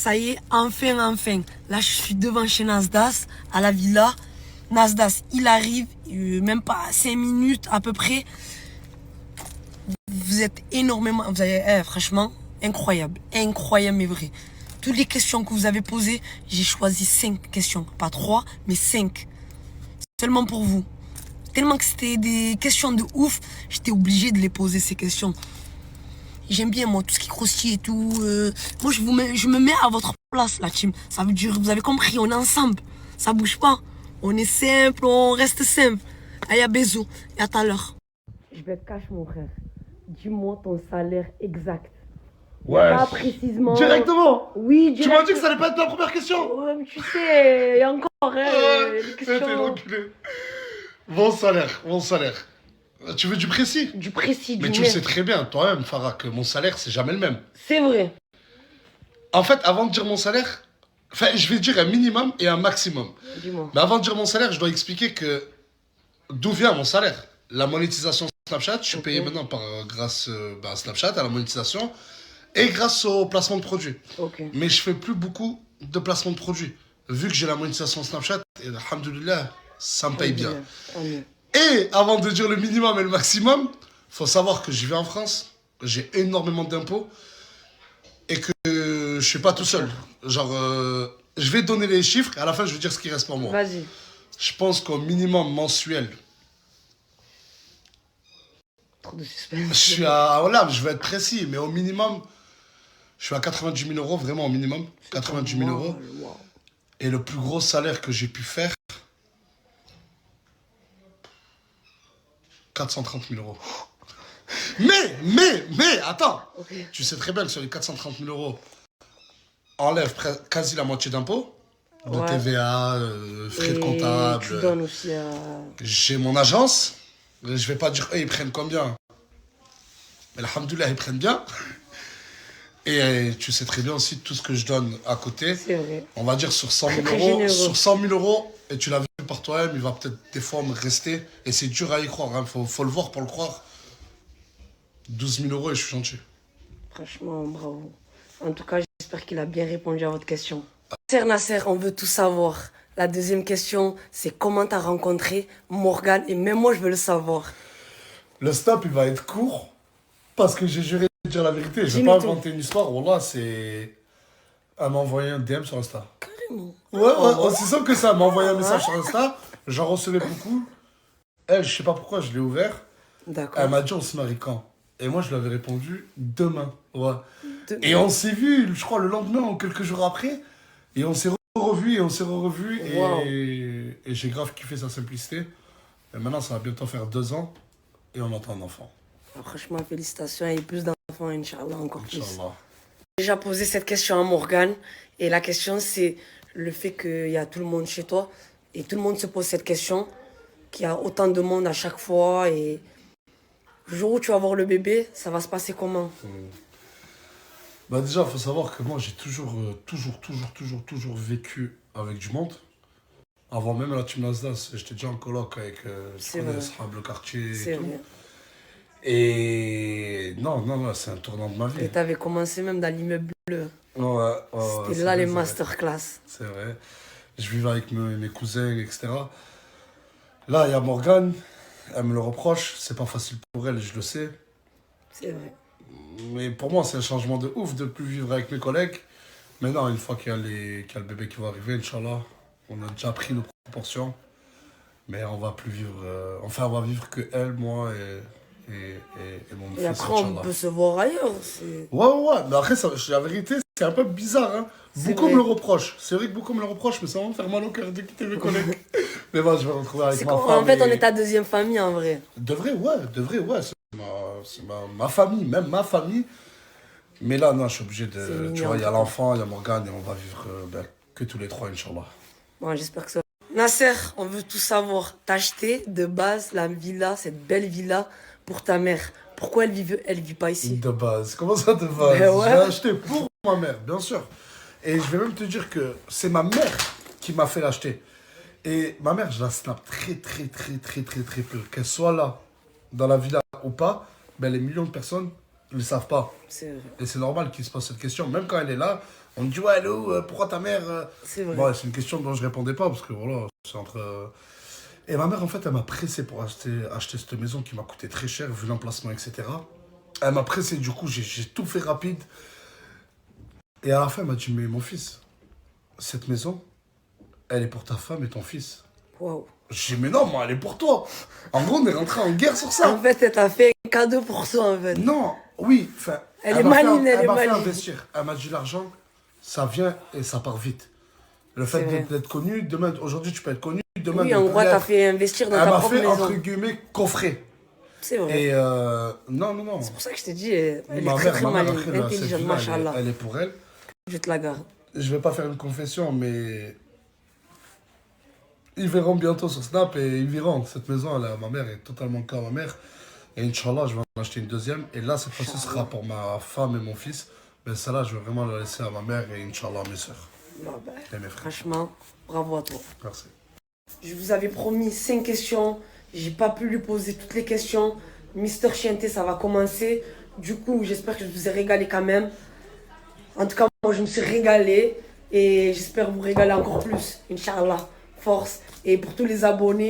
Ça y est, enfin. Là, je suis devant chez Nasdas, à la villa. Nasdas, il arrive, même pas 5 minutes à peu près. Vous êtes énormément, vous avez, franchement, incroyable mais vrai. Toutes les questions que vous avez posées, j'ai choisi 5 questions. Pas 3, mais 5. Seulement pour vous. Tellement que c'était des questions de ouf, j'étais obligé de les poser, ces questions. J'aime bien, moi, tout ce qui croustille et tout. Moi, je me mets à votre place, la team. Ça veut dire, vous avez compris, on est ensemble. Ça bouge pas. On est simple, on reste simple. Allez, à bisous. Et à tout à l'heure. Je vais te cacher, mon frère. Dis-moi ton salaire exact. Ouais. Pas précisément. Directement. Oui, Tu m'as dit que ça allait pas être la première question. Ouais, mais tu sais, il y a encore les T'es questions. l'enculé. Bon salaire. Tu veux du précis? Du précis, du Mais tu le sais très bien, toi-même, Farah, que mon salaire, c'est jamais le même. C'est vrai. En fait, avant de dire mon salaire, enfin, je vais dire un minimum et un maximum. Dis-moi. Mais avant de dire mon salaire, je dois expliquer que d'où vient mon salaire. La monétisation Snapchat, je suis payé maintenant grâce à Snapchat, à la monétisation, et grâce au placement de produits. Mais je fais plus beaucoup de placement de produits. Vu que j'ai la monétisation Snapchat, et alhamdoulilah, ça me paye bien. Et avant de dire le minimum et le maximum, faut savoir que je vis en France, j'ai énormément d'impôts et que je suis pas tout seul. Genre, je vais donner les chiffres et à la fin, je vais dire ce qui reste pour moi. Vas-y. Je pense qu'au minimum mensuel, Trop de suspense. voilà, je vais être précis, mais au minimum, je suis à 90 000 euros, vraiment au minimum. 90 000 euros. Wow. Et le plus gros salaire que j'ai pu faire, 430 000 euros. Mais, attends. Tu sais très bien que sur les 430 000 euros, enlève quasi la moitié d'impôts. De TVA, frais de comptable. Tu donnes aussi à... J'ai mon agence. Je vais pas dire, ils prennent combien. Mais alhamdoulilah, ils prennent bien. Et tu sais très bien aussi tout ce que je donne à côté. C'est vrai. On va dire sur 100 000 euros. Sur 100 000 euros, et tu l'as vu par toi-même, il va peut-être des fois me rester. Et c'est dur à y croire, hein. Faut le voir pour le croire. 12 000 euros et je suis gentil. Franchement, bravo. En tout cas, j'espère qu'il a bien répondu à votre question. Nasser, on veut tout savoir. La deuxième question, c'est comment tu as rencontré Morgane. Et même moi, je veux le savoir. Le stop, il va être court. Parce que j'ai juré de dire la vérité. Je vais pas inventer une histoire. Wallah, c'est... Elle m'a envoyé un DM sur Insta. Carrément. Ouais, c'est simple que ça. Elle m'a envoyé un message sur Insta. J'en recevais beaucoup. Elle, je sais pas pourquoi, je l'ai ouvert. D'accord. Elle m'a dit, on se marie quand? Et moi, je lui avais répondu, demain. Ouais. Et on s'est vu, je crois, le lendemain ou quelques jours après. Et on s'est revu Wow. Et j'ai grave kiffé sa simplicité. Et maintenant, ça va bientôt faire 2 ans. Et on entend un enfant. Franchement, félicitations. Et plus d'enfants, Inch'Allah, encore plus. Inch'Allah. J'ai déjà posé cette question à Morgane. Et la question, c'est le fait qu'il y a tout le monde chez toi. Et tout le monde se pose cette question. Qu'il y a autant de monde à chaque fois. Et le jour où tu vas voir le bébé, ça va se passer comment? Bah déjà, il faut savoir que moi, j'ai toujours vécu avec du monde. Avant même la team Nasdaq, j'étais déjà en coloc avec le quartier et tout. Vrai. Et non, c'est un tournant de ma vie. Et t'avais commencé même dans l'immeuble bleu. Ouais, c'était là les masterclass. C'est vrai. Je vivais avec mes cousins, etc. Là, il y a Morgane, elle me le reproche, c'est pas facile pour elle, je le sais. C'est vrai. Mais pour moi, c'est un changement de ouf de plus vivre avec mes collègues. Mais non, une fois qu'il y a le bébé qui va arriver, Inch'Allah, on a déjà pris nos proportions. Mais on va plus vivre... on va vivre que elle, moi et mon fils, Et après, on peut se voir ailleurs. Ouais. Mais après, la vérité, c'est un peu bizarre. Hein. Beaucoup me le reprochent. C'est vrai que beaucoup me le reprochent, mais ça va me faire mal au cœur de quitter mes collègues. Mais bon, je vais retrouver avec ma femme. En fait, on est ta deuxième famille, en vrai. De vrai, ouais. C'est ma famille, même ma famille. Mais là, non, je suis obligé de... Tu vois, il y a l'enfant, il y a Morgane, et on va vivre que tous les trois, Inch'Allah. Bon, j'espère que ça... Nasser, on veut tout savoir. T'as acheté de base la villa, cette belle villa, pour ta mère. Pourquoi elle vit pas ici? De base. Comment ça, de base? Ouais. Je l'ai acheté pour ma mère, bien sûr. Et je vais même te dire que c'est ma mère qui m'a fait l'acheter. Et ma mère, je la snap très peu. Qu'elle soit là, dans la villa ou pas, ben les millions de personnes, Ils ne savent pas. C'est vrai. Et c'est normal qu'ils se posent cette question. Même quand elle est là, on me dit, ouais, Lou, pourquoi ta mère... C'est vrai. Bon, c'est une question dont je répondais pas, parce que voilà, c'est entre... Et ma mère, en fait, elle m'a pressé pour acheter cette maison qui m'a coûté très cher, vu l'emplacement, etc. Elle m'a pressé, du coup, j'ai tout fait rapide. Et à la fin, elle m'a dit, mais mon fils, cette maison, elle est pour ta femme et ton fils. Waouh. J'ai dit, mais non, moi, elle est pour toi. En gros, on est rentré en guerre sur ça. En fait, elle t'a fait un cadeau pour toi, en fait. Non, oui, enfin... Elle est maligne, elle m'a fait investir. Elle m'a dit, l'argent, ça vient et ça part vite. Le fait d'être connu, demain, aujourd'hui, tu peux être connu, demain... Oui, en gros, t'as fait investir dans ta propre maison. Elle m'a fait, entre guillemets, coffrer. C'est vrai. Et non. C'est pour ça que je t'ai dit, elle est très maligne, intelligente, machallah. Elle est pour elle. Je te la garde. Je vais pas faire une confession, mais... Ils verront bientôt sur Snap et ils verront. Cette maison, ma mère est totalement comme ma mère. Et Inch'Allah, je vais en acheter une deuxième. Et là, cette fois-ci, ce sera pour ma femme et mon fils. Mais celle-là, je vais vraiment la laisser à ma mère et Inch'Allah à mes soeurs. Et mes frères. Franchement, bravo à toi. Merci. Je vous avais promis 5 questions. J'ai pas pu lui poser toutes les questions. Mister Chienté, ça va commencer. Du coup, j'espère que je vous ai régalé quand même. En tout cas, moi, je me suis régalé. Et j'espère vous régaler encore plus. Inch'Allah. Force. Et pour tous les abonnés,